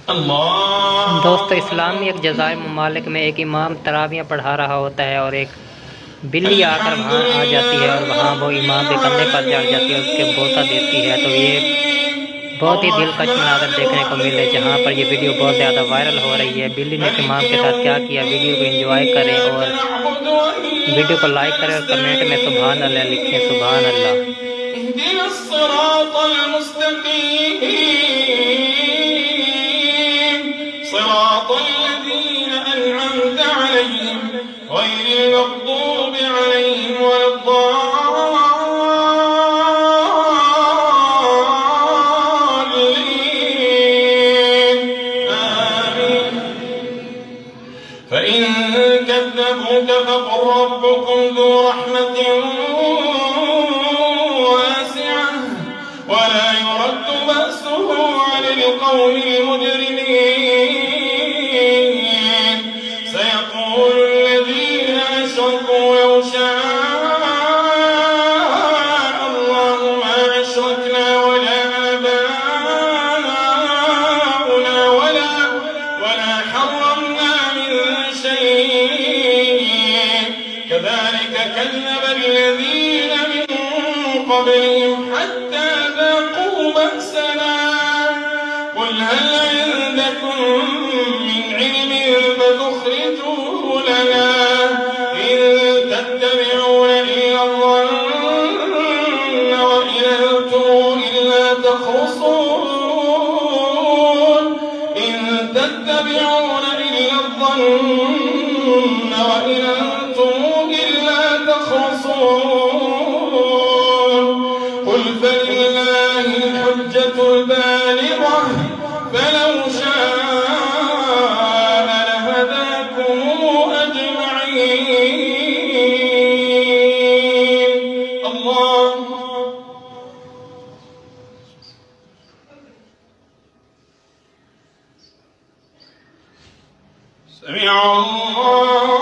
दोस्तों, इस्लामी एक जज़ायर ममालिक में एक इमाम तरावियाँ पढ़ा रहा होता है और एक बिल्ली आकर वहाँ आ जाती है और वहाँ वो इमाम के कंधे पर चढ़ जाती है और उसके बोसा देती है। तो ये बहुत ही दिलकश मनाज़र देखने को मिले, जहाँ पर ये वीडियो बहुत ज़्यादा वायरल हो रही है। बिल्ली ने इस इमाम के साथ क्या किया, वीडियो को एंजॉय करें और वीडियो को लाइक करें और कमेंट में सुभान अल्लाह लिखें। सुभान अल्लाह। صراط الذين أنعمت عليهم غير المغضوب عليهم ولا الضالين آمين. فإن كذبوك فقل ربكم ذو رحمة واسعة ولا يرد بأسه عن القوم المجرمين. سيقول الذين أشركوا لو شاء الله ما أشركنا ولا آباؤنا ولا حرمنا من شيء كذلك كذب الذين من قبلهم حتى ذاقوا بأسنا. قل هل عندكم من علم فتخرجوه لنا إن تتبعون إلا الظن وإن أنتم إلا تخرصون. إن تتبعون إلا الظن وإن أنتم إلا تخرصون. قل فلله الحجة البالغة فلو شاء لهداكم أجمعين. الله سمع الله